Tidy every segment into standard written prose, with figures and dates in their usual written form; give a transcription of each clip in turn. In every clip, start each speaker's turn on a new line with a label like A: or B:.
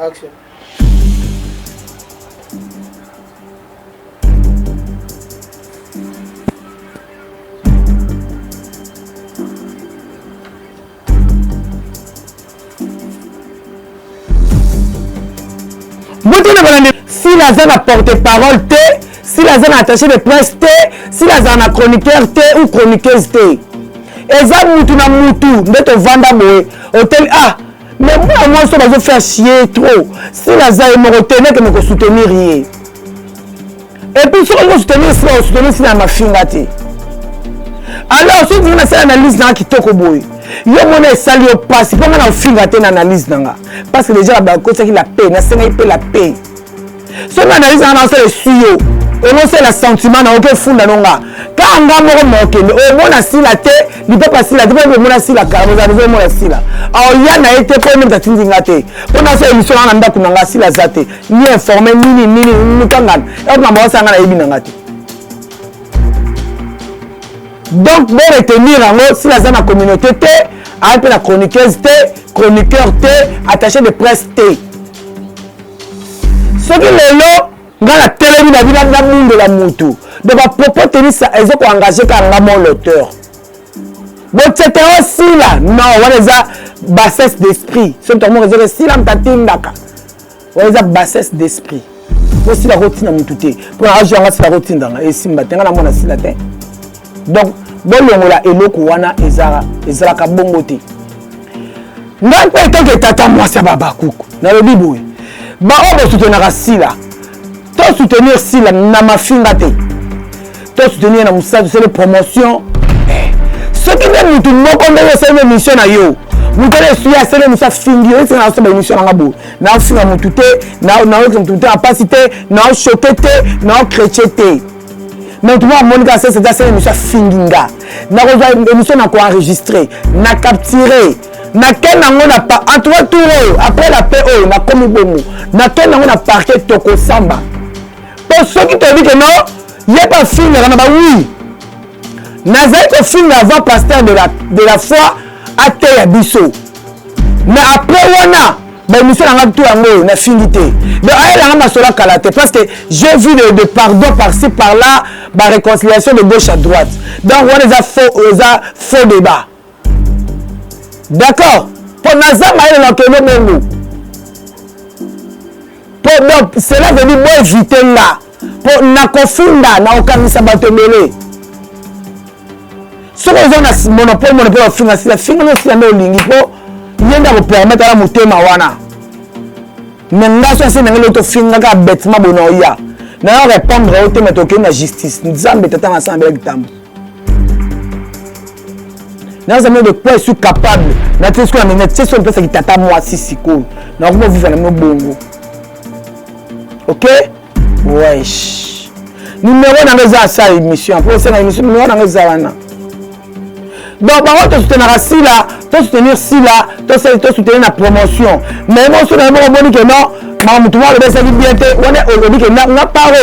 A: Action.
B: Si la zone a porte-parole, si la zone a attaché de presse, si la zone a chroniqueur ou chroniqueuse, et ça, moutou na moutou, d'être vanda boé, hôtel A. Mais moi, ça va faire chier trop. Si la zone me retenait que me soutenir rien. Et puis, si on soutenir, si la mafia. Alors, si vous avez une analyse qui est au bout, il y a un sali au passé, pour moi, on a une analyse. Parce que déjà, la paix, la paix. Si on analyse le suyo, on sait le sentiment, on a aucun fond dans le gars. Quand on a manqué, on a si la tête, il peut passer la tête, on a si la carte, on a si la. Alors, il y a été pour nous d'être indignés. On a fait une émission, on a si la zate, ni informé, ni kangan. Et on a mangé ça, on a ébiné. Donc, pour retenir, si la zone a communauté, avec la chroniqueuse, chroniqueur, attaché de presse, ce qui est là, dans la télé, la vie de la moutou. Donc, à propos de ça, ils ont engagé carrément l'auteur. Donc, c'était aussi là. Non, on a bassesse d'esprit. C'est tout le monde qui si là, on a bassesse d'esprit. Aussi la routine à moutou. Pour la région, on a la routine dans la simba. Donc, bon, on a eloko wana ezara ka bongote. Nan pe tant que tata moi ça baba kuku. Na le bibo. Ba on va soutenir Sila. To soutenir Sila na mafinga te. To soutenir na musa c'est les promotions. Ce qui même mutu moko ndelo c'est une mission na yo. Mutele suya c'est musa fingi, c'est na so mission na ngabo. Na finga mutute, na mutute capacité, na choqué te, na chrétien. Mais tout le monde, Monica, c'est une émission finginga. Na une émission n'a enregistré, n'a capturé, n'a quel n'a pas en trois tours après la PO, n'a commis bon mot, n'a quel n'a parqué Toko Samba. Pour ceux qui te disent que non, il n'y a pas film, oui. N'a pas film avant pasteur de la foi à Théa Bissot. Mais après, on a. L'émission n'a pas tout en haut, n'a fini. Donc, elle a ma kalaté parce que j'ai vu de pardon par-ci, par-là, la réconciliation de gauche à droite. Donc, on les a faux débat. D'accord? Pour Nazam, elle a que même donc, cela veut dire moi éviter là. Pour Nakofunda, n'a aucun sabatomélé. Ce que vous avez monopole financier, la finance est en ligne. Il y a un permettre à la moutema wana. Maintenant, si on a l'autre film, on a bêtement bonoya. Nous allons répondre au thème de la justice. Nous allons mettre ensemble avec Tam. Nous allons de quoi je suis capable. Nous allons ce qu'on a mis. C'est ce qui tata moi si cool. Nous allons vivre dans le bongo. Ok? Wesh. Numéro dans les émissions. Pour cette émission, numéro dans les awana. Donc, par contre, soutenir Sila, soutenir Sila, soutenir la promotion. Mais moi, je suis bon que non, tout le monde le bien, on est que non, on a parlé.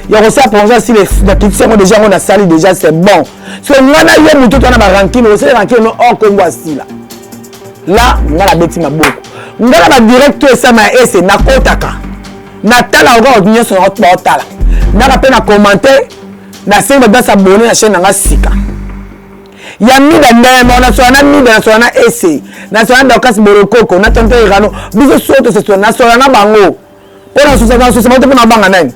B: Il y a aussi la promotion si les critiques déjà, on a sali déjà, c'est bon. Parce que moi, on a eu tout un ranking, aussi les rankings hors Congo Sila. Là, on a la bêtise beaucoup. On a la directeur, ça m'a essayé, na kotaka. Na tala, on va revenir sur notre portal. Na rappel à commenter, na s'abonner à la chaîne na Sika. Il y a mis la même, on a sur un ami, on a sur un essai, on a sur un docas borokoko, on a tenté de rano, bisous sauter ce soir, on a sur un bango, on a sur un sous pour un banganen.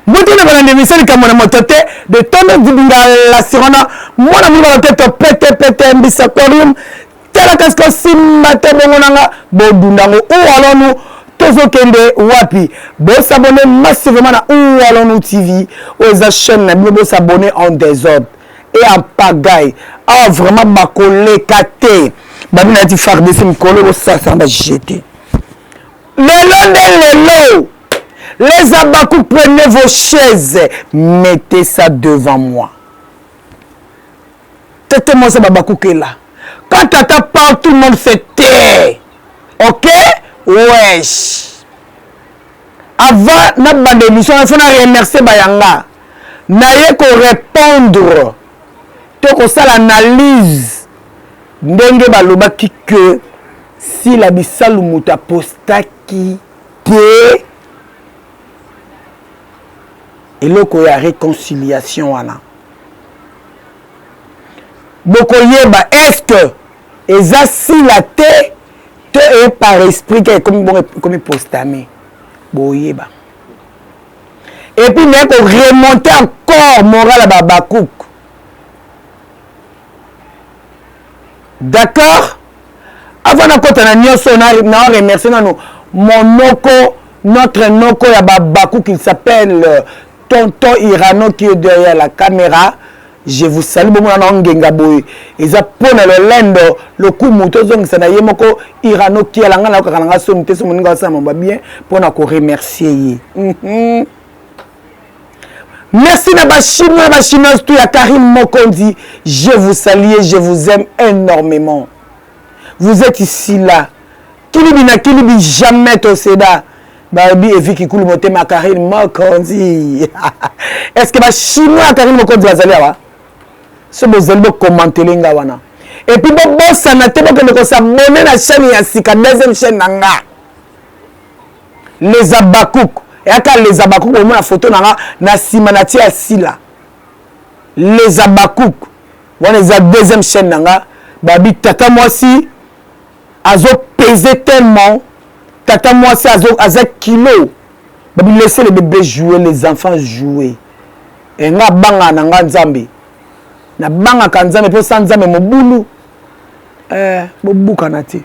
B: Vous avez une émission qui a mototé de tomber la sirona. Moi, je vais te péter, un bisacorium. Tel qu'est-ce que si matin, bon, où allons-nous? Tous kende wapi. Bon, s'abonner massivement à où allons-nous TV. Aux chaînes, nous s'abonner en désordre et en pagaille. Ah, vraiment, ma collègue, Kate. Babine a dit faire des sims collés, ça va jeter. Le long. Les Abakouk, prenez vos chaises, mettez ça devant moi. Tête-moi ça, Abakouk est là. Quand tata parle, tout le monde fait taire. Ok? Wesh. Avant notre bande d'émission, il faut remercier Bayanga. N'ayez qu'à répondre. Tant qu'on ça l'analyse. Ndenge balobaki que si la bisalu muta postaki te et loko ya réconciliation wana. Bokoyeba est-ce que eza si la te est par esprit comme postamé. Boyeba. Et puis mais qu'on remonter encore moral à Babakouk. D'accord? Avant de on a remercié mon noko, notre noko ya Babakouk qui s'appelle Tonton Irano qui est derrière la caméra. Je vous salue, bon, ils ont pris le lendo, le coup mouton, ça n'a pas Irano qui est là, on a sonné, on bien pour nous remercier. Merci à ma chinoise, tout à Karim Mokondi. Je vous salue et je vous aime énormément. Vous êtes ici là. Kilibi jamais to seda. Babi et Vicky Koulou moté ma Karim Mokondi. Est-ce que ma chinois Karim Mokondi va aller là? Ce besoin de commenter les gars. Et puis bon ça n'a pas que s'abonner la chaîne Yassika deuxième chaîne nanga. Les Abakouk. Et quand les Abakouk au moins la photo nanga na simanati asila. Les Abakouk. On les a deuxième chaîne nanga. Babi tata moi si azo pesé tellement. Tata moi si azo kilo. Babi laissez les bébés jouer, les enfants jouer. Et nga banga nanga nzambe. Na banga kanzambe po sanzambe mobulu. Bobuka na te.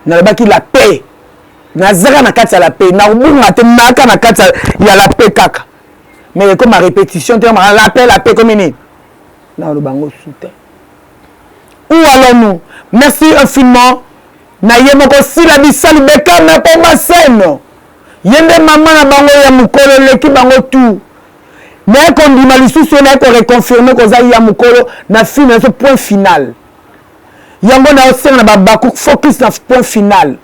B: Na baki la paix. Na zaka na kati ya la paix. Na bunga te naka na kati ya la paix kaka. Mais comme ma répétition, la paix comme ini. Na le bango soutien. Où allons-nous? Merci infiniment. Na yemoko si la bisalu beka na po ma scène. Yende maman na bango ya mukolo leki bango tout. Mais qu'on dit malisusu on a qu'on reconfirmer qu'on a ya mukolo na film ce point final. Yango na aussi na Babakouk focus na point final.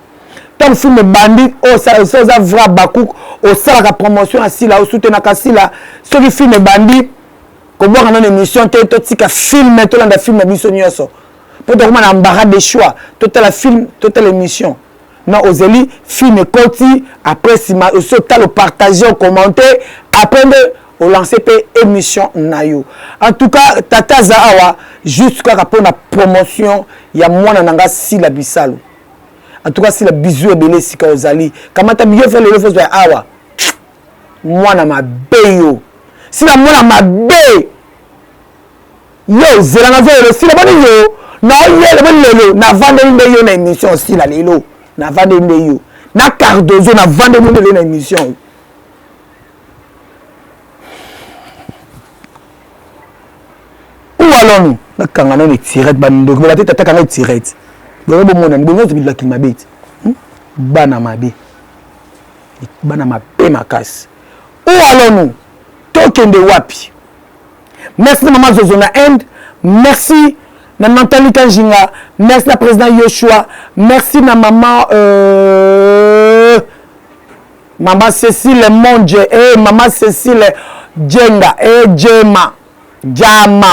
B: Tant film bandit oh ça vrai Babakouk au ça la promotion assis là au soutenir kasila ce qui film bandit comme voir dans une émission to tika film to la film biso nyoso. Pour donc na embarras des choix total film total émission. Non ozeli film koti après si ma aussi le partager au commenter après au lancer émission nayo. En tout cas tata Zahawa jusqu'à pour la promotion il y a moi nanga si la bisalu. En tout cas si la bisou est belé si ka ozali comment tu mieux faire le faux awa moi na ma beyo si la moi na ma be yo zela na velo si la bani yo na yo le bani na vendre une na émission si la lelo na vendre une yo na Cardozo na vendre une na émission. Où allons-nous? Na kangana ni tirette bando ko la tête attaque na tirette. Bon mon ami bon tu la qui m'habite. Bana mabe. Bana mabe makasi. Où allons-nous? Tokende wapi? Merci maman Zozona End, merci na Nathalie Kanjinga, merci na président Yoshua, merci na maman maman Cécile Monge et maman Cécile Djenga et Djama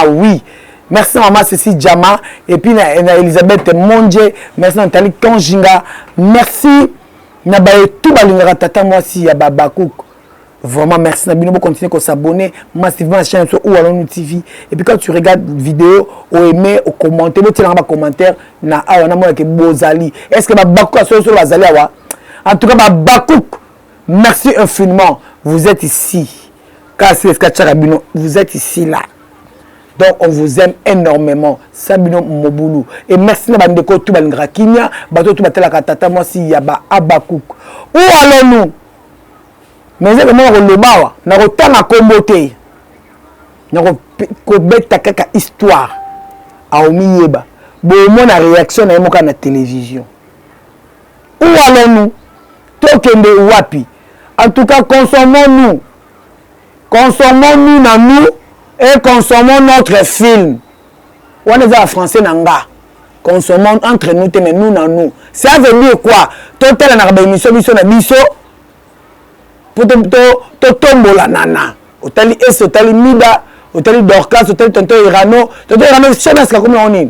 B: oui. Merci maman Cécile Djama et puis na Elisabeth Monge, merci na Nathalie Kanjinga, merci na baye tout balingara tata moi si ya Babakouk. Vraiment merci Nabino, vous continuez à s'abonner massivement à la chaîne ou allons-nous TV. Et puis quand tu regardes vidéo, ou aimer, ou commenter, vous tirez un commentaire, na awa moi que Bozali. Est-ce que Babakouk a sur Bazali awa? En tout cas Babakouk, merci infiniment. Vous êtes ici. Kassi Skacharabino, vous êtes ici là. Donc on vous aime énormément. Sabino Moboulou. Et merci Nabandeko tout balingra Kinya, bato tout batela katata moi si yaba Abakouk. Où allons-nous? Mais c'est vraiment le bawa na rotanga kombote na ko beta kaka histoire a omiyeba bo mona réaction na moka na télévision. Où allons-nous? Tokende wapi? En tout cas, consommons-nous na nous et consommons notre film. On est en français nanga. Consommons entre nous, mais nous na nous. Ça veut dire quoi? Total na émission na biso. Pour to tombola nana. Otali es otali mida, otali Dorcas, otali tonton Irano. Tonton Irano c'est parce que comme on est.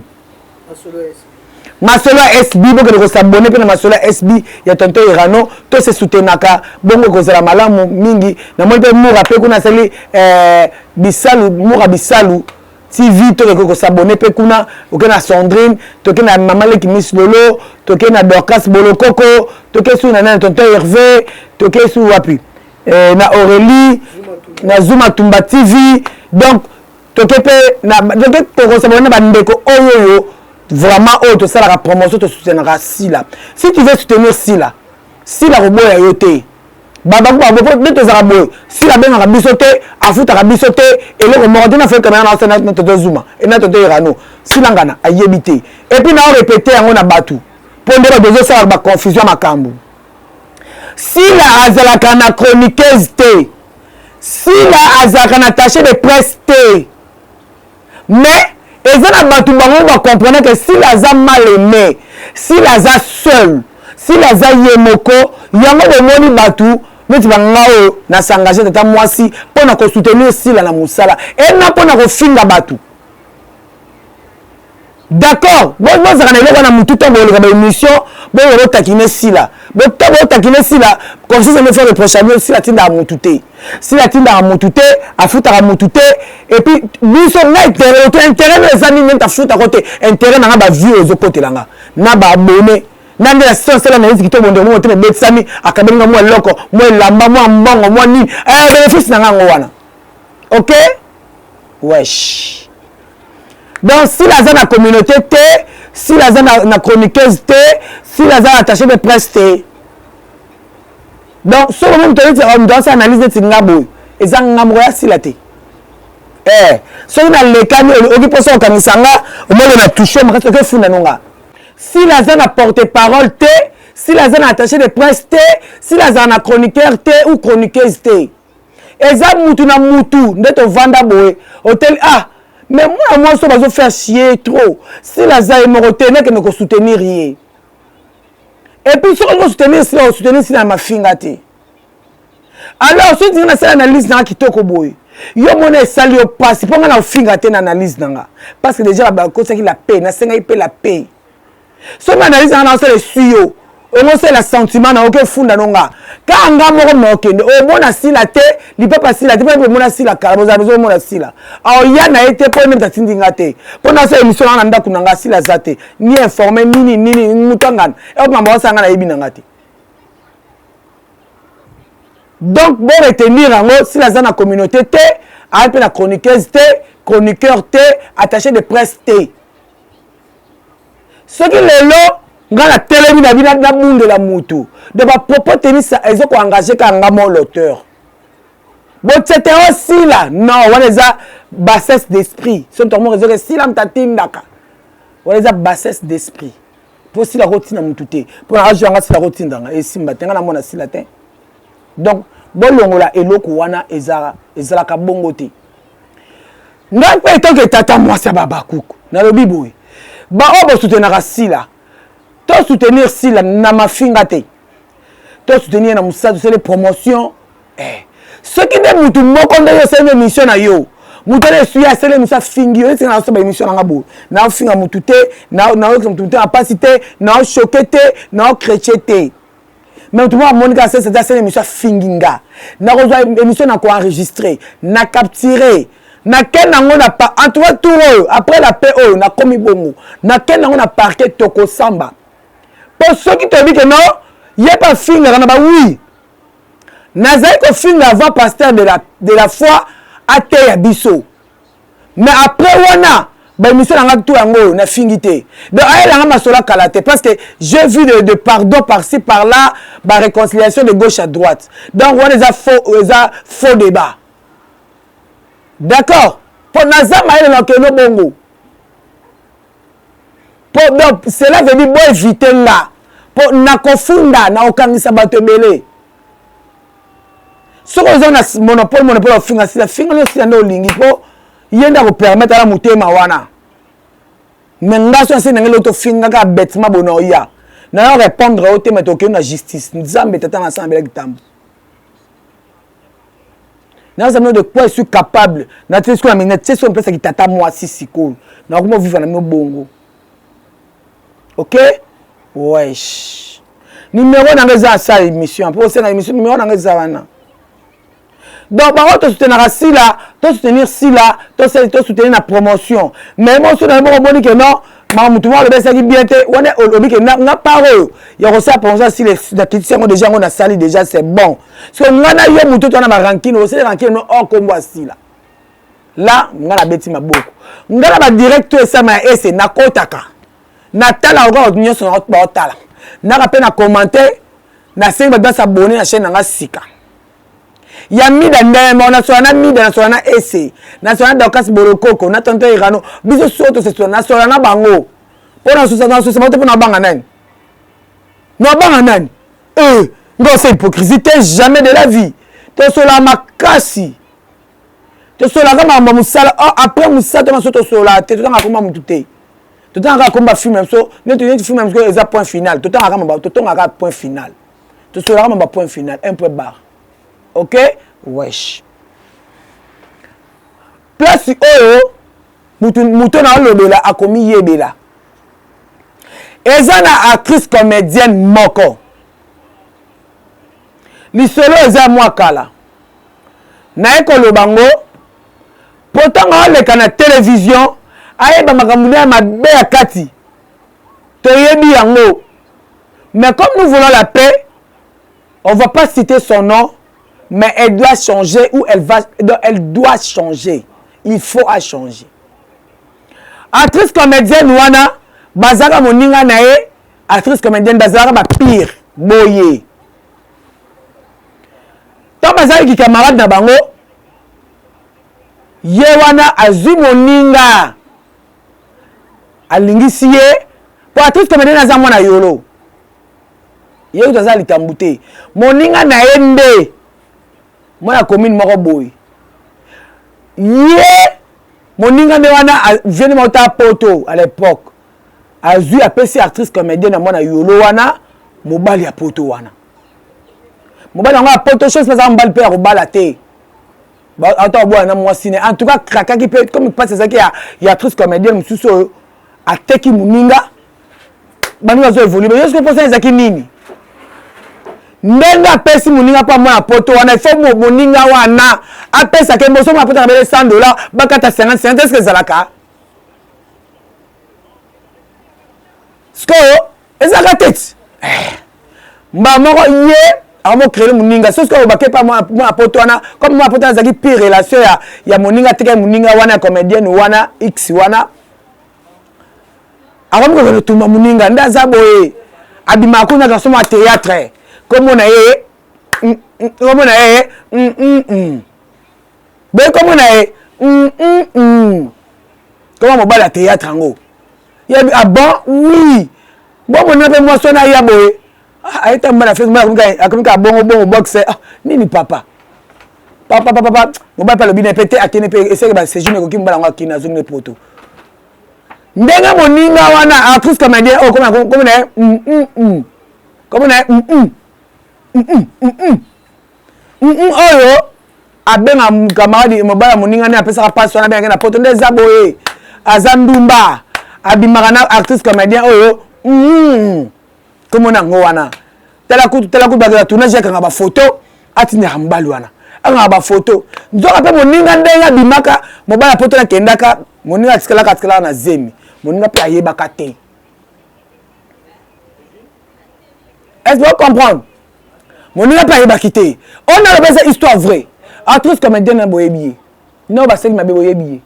B: Masolo SB boko ko s'abonner pe na Masolo SB ya tonton Irano to se soutenaka bongo ko zala malamu mingi na mo pe mura pe kuna sali bisalu mura bisalu TV to ko s'abonner pe kuna oke na Sandrine to ke na mama leki Miss Lolo to ke na Dorcas Bolokoko to ke su na tonton Hervé to ke su wapi na Aurélie na Zuma Tumba TV donc to ke pe na to ko s'abonner ba ndeko oyoyo. Vraiment, tu sais la promotion, tu soutiendras Sila. Si tu veux soutenir Sila, Sila robot a yoté. Baba, de tes arabes, Sila ben arabi sauté, a fout arabi sauté, et le remordi n'a fait comme un ancien notre Zuma, et notre Irano. Sila ngana a yébité. Et puis, on répété, on a battu. Pour nous, on a faire la confusion à Makambu. Sila azalakana chroniqueuse T. Sila azalakana attaché de presse T. Mais, et ça, on va comprendre que si la za mal aimé, si la za seul, si la za yemoko, yango de moni batu, mais tu vas ngao na s'engager dans moi si pour na soutenir si la musala et na pour na finga batu. D'accord, bon ça na na mutu to bo le émission, bon on takine si la. Bon to takine si la, comme si ça me fait reprocher si la tinda mutute. Si la tinda mutute, a futa mutute et puis nous sommes intérêt les amis même ta futa côté intérêt na ba vie aux côté là na ba abonné na nde la science la na qui to bondo mo tene bet sami akabenga mo loko mo lamba mo mbongo mo ni bénéfice na ngo wana. OK? Wesh. Donc si la zone communauté T, si la zone na chroniqueuse T, si la zone attaché de presse T. Donc ce moment on doit analyse de Tingabo et ça ngamo ya silate. So na lekani oki poso kanisanga au moins on a touché mais que funda nonga. Si la zone a porte-parole T, si la zone attaché de presse T, si la zone a chroniqueur T ou chroniqueuse T. Et ça mutu na mutu ndeto vanda boy hôtel ah mais moi ça va faire chier trop. Si la zone est moroté n'est que ne soutenir rien. Et puis si on veut soutenir si la ma fingate. Alors si tu as une analyse dans qui toko boy. Yo mona sali au passe pour na fingate na analyse nanga parce que déjà ba ko ça qui la paix na senga ipe la paix. So na analyse na ça le suyo. On sait la sentiment na aucun funda nonga. Ka anga moko mokende o mona sila te li papa sila te pe mona sila karaboza zo mona sila. A ya na été pour même tatindinga te. Pour na ça émission na ndako nanga sila zate ni informer nini mutangana. E mama sanga na yebi nanga te. Donc bon retenir ngo si la zana communauté T, a peu la chroniqueuse T, chroniqueur T, attaché de presse T. Ce qui est là nga la télé na bina na monde la mutu de ba propos tennis ils ont engagé ka ngamo l'auteur bon c'était aussi là non on les a bassesse d'esprit son tomo réseau que si la mtatindaka on les a bassesse d'esprit pour si la routine mututé pour la joie si la routine dans et simba tenga na mona si la ten donc bolongola eloko wana ezala ka bongote nga pe to que tata moi ça baba kuku na lobi boy ba obo soutenaka sila to soutenir si la na mafinga te to soutenir na musadu c'est les promotions ce qui de mutu moko nde yo c'est une émission na yo mutu le suya c'est l'émission fingi yo c'est na so ba émission na ngabo na finga mutu te na mutu te capacité na choqué te na chrétien te mais tout le monde monika c'est une émission finginga na rejoindre émission na ko enregistrer na capturer na ken nango na pa en tout tour après la paix na komi bongo na ken nango na parquet toko samba. Pour ceux qui te disent que non, il n'y a pas film, oui. Nazaï ko film avant pasteur de la foi à Teya Bisso. Mais après wana, ba mission na tout yango na fingité. Donc ay la masola kalate parce que j'ai vu de pardon par-ci par-là, ba réconciliation de gauche à droite. Donc on les a faux débat. D'accord? Pour Nazam ay na ke no bongo. Donc cela veut dire bon éviter là. Pour na kofunda na okangisa bato belé. Ce qu'on a monopole au finga si la finga le si ando lingi po yenda ko permettre la mutema wana. Menga so c'est n'engelo to finga ka bêtement bono ya. Na répondre au thème to que na justice. Nzambe tata na ensemble avec tambo. Na ça de quoi je suis capable. Na tse ko na minute tse so place qui tata moi si siko. Na comment vivre na bongo. OK? Wesh. Numéro dans sa émission pour c'est na émission numéro dans wana. Donc bah to soutenir Sila, to soutenir Sila, to soutenir la promotion. Mais moi sur na bon que non, ma mutu moi le besa qui bien te, on est obi que na parole. Il y a aussi à penser si les activités déjà on a sali déjà c'est bon. Parce que ngana yo mutu to na ba ranking, aussi ranking no hors comme Sila. Là, ngana beti maboko. Ngana ba directeur ça ma ese na kotaka. Na tala encore opinion sur notre tala. Na rappel na commenter, na senga ba s'abonner na chaîne nga sika. Ya mida ndema on a sur na mida na sur na ese. Na sur na Dokas Borokoko, na tonto Irano. Biso soto c'est sur na bango. Pour na sous pour na banga nani. No banga nani. Non c'est hypocrisie jamais de la vie. To sur la makasi. To sur la kama musala après musala to soto sur la te to nga koma mutute. Tout le temps, on a film, so, nous film même que point final. Tout le temps, on a point final. Tout le temps, on a point final, un point barre. OK? Wesh. Place oh, mouton na lobela a commis yebela. Ezana actrice comédienne moko. Lisolo eza moi kala. Na ekolo bango. Pourtant on le kana télévision. Aïe, makamuna ma belle Kati. Toyebi yango. Mais comme nous voulons la paix, on ne va pas citer son nom, mais elle doit changer ou elle doit changer. Il faut changer. Actrice comédienne wana, bazara moninga nae, actrice comédienne bazara ba pire, boye. Tant bazara ki camarade na bango, ye wana azu moninga. Alingisi ye pour actrice comédienne aza mwana yolo ye utaza litambute moninga na ende mwana commune moko boy ye moninga nde wana vient mota poto à l'époque azu apesi actrice comédienne mwana yolo wana mobali ya poto wana mobali ngo poto chose pas mobali pe ko bala te ba ata bo na mwasi ne en tout cas kraka qui peut comme passe ça qui y a actrice comédienne mususu ateki muninga bani wazo évoluer mais est-ce que pour ça ezaki nini ndenga pesi muninga pa moi poto wana il faut muninga wana apesa ke mboso ma poto na $100 bakata 50 est-ce que zalaka sko ezaka tete mama ko ye amo créer muninga c'est ce que ba ke pa moi poto wana comme moi poto ezaki pire relation ya muninga teke muninga wana comédienne wana x wana avant que le tout muninga ndaza boye abima kuna ka soma théâtre comme on a comme on a ben comme on a comment on bat la théâtre en haut il y a ah bon oui bon on a moi sona ya boye ah eta mbala fait moi comme ka bon boxe nini papa on va pas le bien péter à tenir essayer ba séjour ko kimbala ngwa kina zone poto ndenga moninga wana actrice comédienne oh comme oyo abenga camarade mobala moninga ne apesa passe wana benga na poto ndeza boye azandumba abimaka na actrice comédienne oyo comme on a wana tela ku ba tournage kanga ba photo atina mbali wana anga ba photo nzoka pe moninga ndenga bimaka mobala poto na kendaka moninga tsikala na zemi moninga pe ayebaka te. Est-ce que vous comprenez? Moninga pe ayebaki te. On a besoin histoire vraie. Actrice comédienne na boyebiye. Non ba seki mabe boyebiye.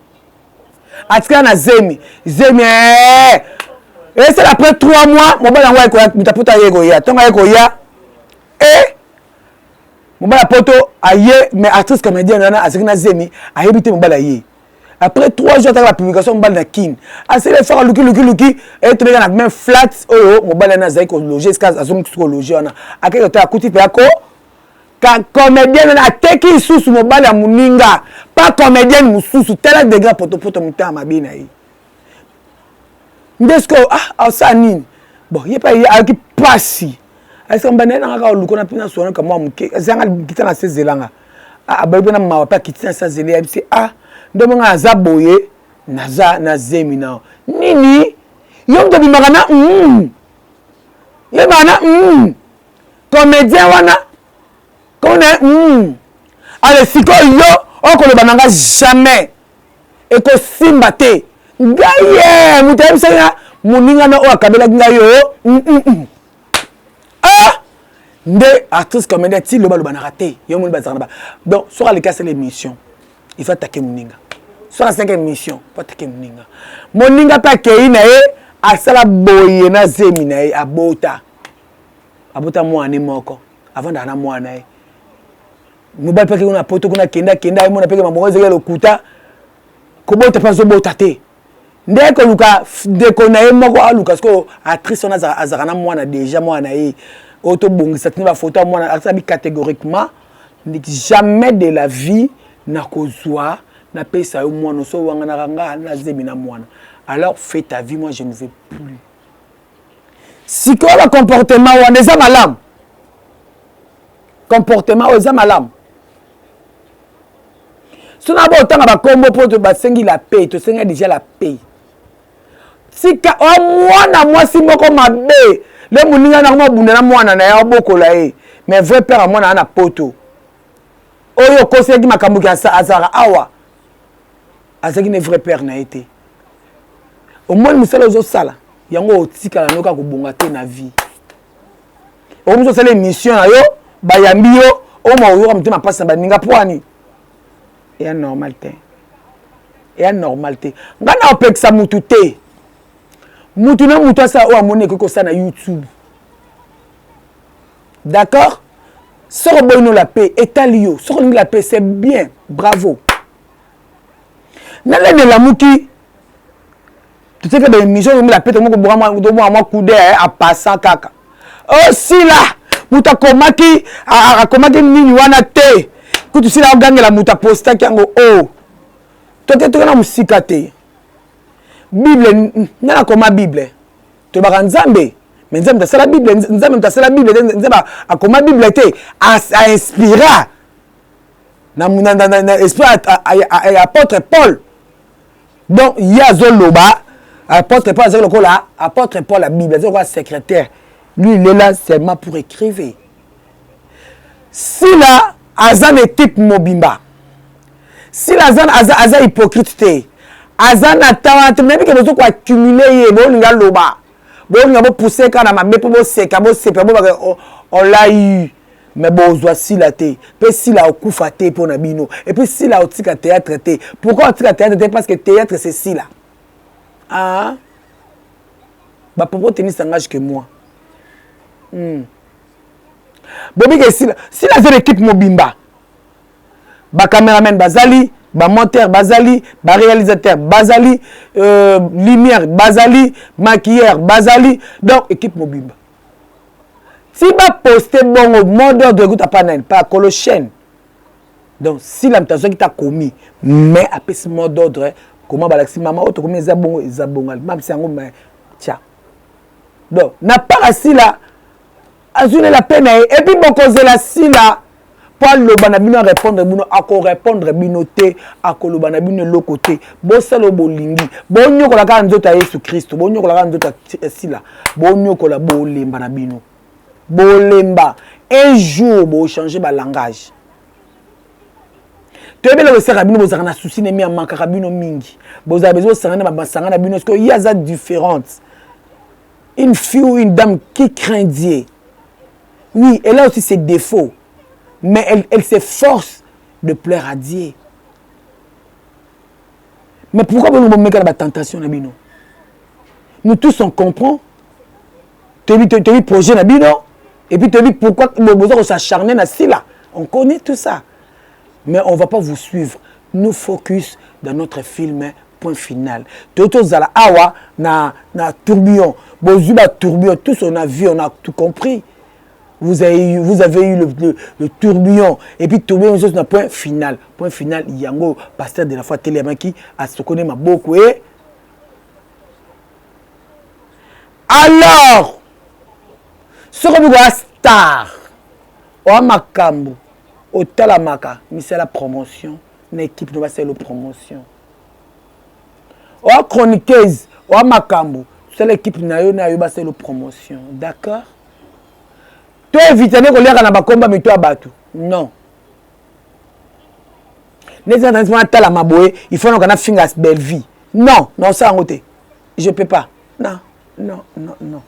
B: Atika na zemi et c'est après 3 mois mobala ngwa ko mutaputa yego ya tonga yego ya mobala poto aye mais actrice comédienne na asiki na zemi ayebite mobala ye. Après 3 jours, la publication de la kin. Assez les faire luki et tu regardes même flat oh mobile na zai ko loger jusqu'à azon ko loger ona. Akeke ta kuti pe ako comédienne a teki sous mobile ya muninga pas comédienne mususu tel degré poto muta mabina yi ndesko ça nini bon il pas avec pasi est-ce qu'on banana ngaka luko na pina sona comme moi muke zanga kitana sezelanga ababi na mawa pa kitana sezele ya bisi ndo nga azaboye na zemina nini yongo bimagana yebana comédien wana allez siko yo okoloba nanga jamais ekosimba te ngaye mutayebisanga muninga na o akabela ngayo nde artiste comédien ti loba loba na raté yo moni bazana ba donc sur les cas c'est l'émission il faut attaquer muninga sur la 5e émission faut attaquer muninga pa kei na e asala boye na zemi na e abota mwana moko avant d'ana mwana e mobile pa ke kuna poto kuna kenda e mona peke mamoze ya lokuta kobota pa zo bota te ndeko luka deko na e moko aluka sko actrice on azarana mwana déjà mwana e auto bongisa tini ba photo mwana asabi catégoriquement jamais de la vie na kozwa na pesa yo mwana so wanga na ranga na zemi na mwana alors fais ta vie moi je ne veux plus si quoi le comportement ou les amalam comportement aux amalam si on a beau temps à combo pour te battre la paix tu sais déjà la paix si ka moi si moi comme ma bé le mouninga na moi bunda na moi na ya boko la e mais vrai père à moi na poto oyo conseil qui makambu ki azara awa azaki ne vrai père na été au moins musala zo sala yango otikala noka kobonga te na vie o muso sala émission na yo bayambi yo o ma oyo kamte ma passe na baninga poani et normal te ngana opeksa mutu te mutu na mutu asa o amone ko ça na YouTube d'accord sort bono la paix etalio sort la paix c'est bien bravo nalene la muki tu sais que dans l'émission on met la paix tout le monde moi couder à passant kaka aussi là muta komaki a komaki nini wana te que tu sais là gagne la muta posta kango to na musika te bible na koma bible to ba nzambe mais nzambe ta sala bible nzambe ta sala bible nzambe a koma bible te a inspira na esprit apôtre Paul donc il y a zoloba apôtre Paul c'est le là apôtre Paul la Bible c'est quoi secrétaire lui il est là seulement pour écrire si là azan équipe mobimba si la zone azan hypocrite te azan atawante même que besoin quoi accumuler bon linga loba bon linga pousser kana mabe po seka bo sepa bo on l'a eu mais bon voici la té pe si la okufa té pour na bino et puis si la otika théâtre té pourquoi otika théâtre té parce que théâtre c'est si là bah pourquoi tenir s'engage que moi bobi que si la zone équipe mobimba ba caméraman bazali ba monteur bazali ba réalisateur bazali lumière bazali maquilleur bazali donc équipe mobimba si ba poster bon mode de goût à panel pas colochène donc si la mutation qui t'a commis mais après ce mot d'ordre comment balaxi maman auto comme zabongal même si ngo mais tiens donc n'a pas assis là azune la peine et puis bon cause la si là Paul le banabino répondre bino ako répondre binoté ako le banabino lokoté bo salo bolingi bo nyoko la ka nzota Yesu Christ bo nyoko la ka nzota si là bo nyoko la bo lemba na bino bo lemba un jour bo changer ba langage tu veux le faire bino bo zana souci ne mi manka bino mingi bo za besoin sangana ba sangana bino parce que il y a ça différente une fille ou une dame qui craint Dieu oui elle a aussi ses défauts mais elle s'efforce de plaire à Dieu. Mais pourquoi vous nous mettez la tentation na bino? Nous tous on comprend. Tu as projet na bino et puis tu dis pourquoi nous besoin s'acharner na sila. On connaît tout ça. Mais on va pas vous suivre. Nous focus dans notre film point final. Toto zala awa na tourbillon. Bozuba tourbillon tous on a vu, on a tout compris. vous avez eu le tourbillon. Et puis, tourbillon, c'est un point final. Point final, Yango, pasteur de la foi Télémaki, a se connaît ma beaucoup. Et alors, ce que vous voyez, star, au Makambo, au Talamaka, mais c'est la promotion. L'équipe nous va faire la promotion. Au chroniqueuse, au Makambo, c'est l'équipe nayo va faire la promotion. D'accord? Tu évites de lire dans la combat, mais tu as battu. Non. Les gens qui la maboé, il faut qu'on ait une belle vie. Non, non, ça en côté. Je ne peux pas. Non, non, non, non.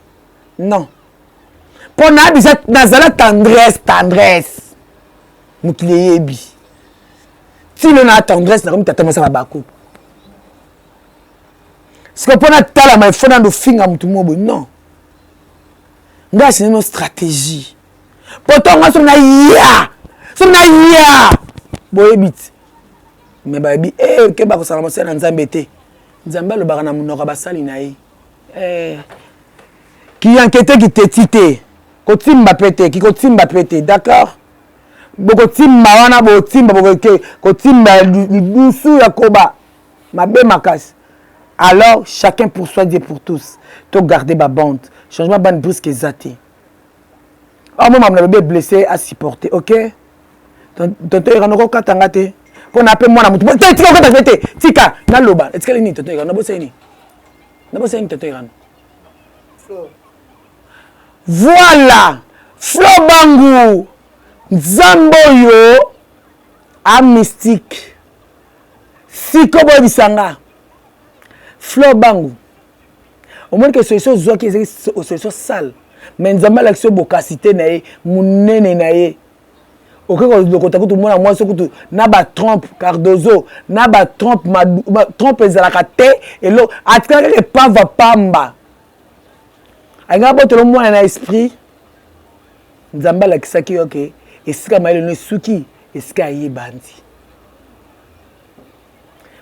B: Non. Pour la tendresse. Nous qui les bi. Si l'on a tendresse, nous avons ça à Bakou. C'est que pour la tala, il faut nous finir à tout le monde. Non. C'est une stratégie. Pourtant, on a ya. Boye bit. Mais baby, que ba ko sala mo sena nzambe te. Nzambe le barana munoko basali na ye. Qui enquête qui te tité. Ko timba pété, qui ko timba pété, d'accord? Boko timba wana bo timba boko ko timba lusu ya koba. Mabe makas. Alors, chacun pour soi, Dieu pour tous. To garder ma bande. Changement bande brusque et zaté. Oh, moi, je suis blessé à supporter, ok? Tonton Irano, quand tu as été, on appelle moi, tika, na loba. Est-ce que ni tonton Irano, tonton Irano. Voilà, Flo Bangu, Zamboyo, a mystique. Sikobo Bisanga, Flo Bangu. Au moins que ce soit zo qui est solution sale. Mais nous avons l'action bocacité nae, munene nae. Ok, quand le contact tout le monde moi ce que na ba trompe Cardozo, na ba trompe trompe ezalakate et l'eau atkala que pas va pamba. Anga boto le monde na esprit. Nous avons l'action qui ok. Et ce que maïle ne suki, et ce qu'il y bandi.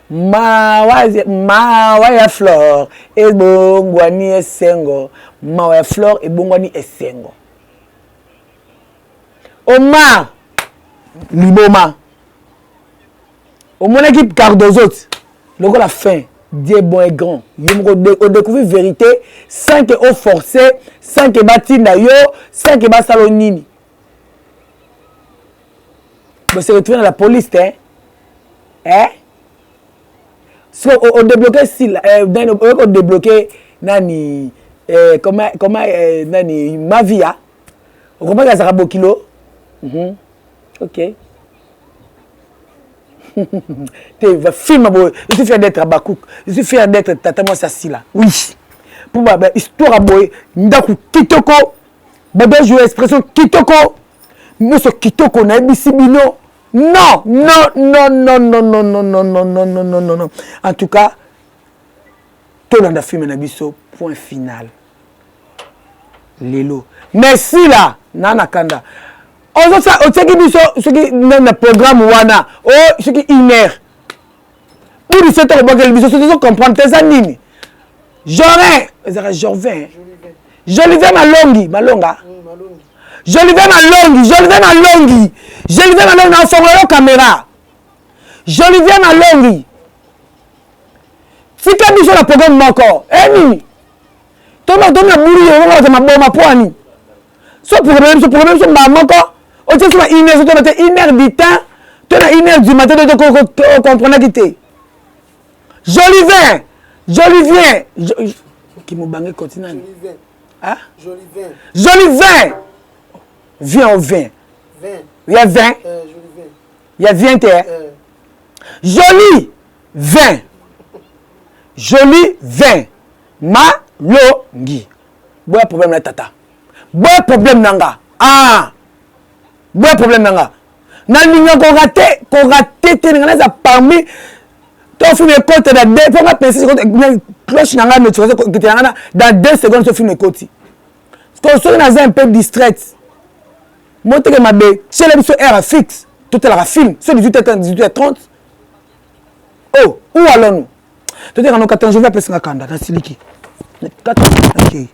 B: Mawa ya fleur e bongwani esengo mawa ya fleur e bongwani esengo Omar Liboma au mon équipe Cardozo le la fin Dieu bon et grand on découvre vérité 5 au forcé 5 batinda yo 5 ba salonini bon c'est retrouvé dans la police hein so on débloqué si on débloqué nani comment nani Mavia on comprend que ça a kilo ok tu vas filmer je suis fier d'être à Bakouk je suis fier d'être tata moi ça là oui pour ma histoire à boy ndaku kitoko baba jouer expression kitoko nous ce kitoko na bisibino. Non, non, non, non, non, non, non, non, non, non, non, non, non, non. En tout cas, tout le monde a filmé Nabiso, point final. Lelo. Merci là, Nana Kanda. On ça, on sait ce qui est le programme Wana, oh, ce qui est inert. Pour les 7 ans, on va comprendre tes animes. J'aurais, je vais Malonga. Je lui vais ma longue. Dans la caméra. Je lui vais ma longue. Si tu as mis sur le programme encore, Nini, tu as donné un boulot, tu as ma poigne. Ce problème, c'est ma encore. Tu as une heure du temps, tu as une heure du matin, tu comprends qui t'es. Je lui viens. Qui m'a bangé continent. Hein? Joli vin. Viens au vin. Il y a 20. Il y a 21. Joli vin. Joli vin. Malongi. Bon problème là tata. Bon problème nanga. Ah. Bon problème nanga. Nani ko raté tenga parmi ton film côté dans 2 pour penser cloche nanga notification dans 2 secondes ce film côté. Parce que on est un peu distrait. Moi, je suis c'est la fixe. Tout est la film. C'est 18h30, 18h30. Oh, où allons-nous? Tu dis que je vais appeler ça Kanda, dans Siliki. Ok.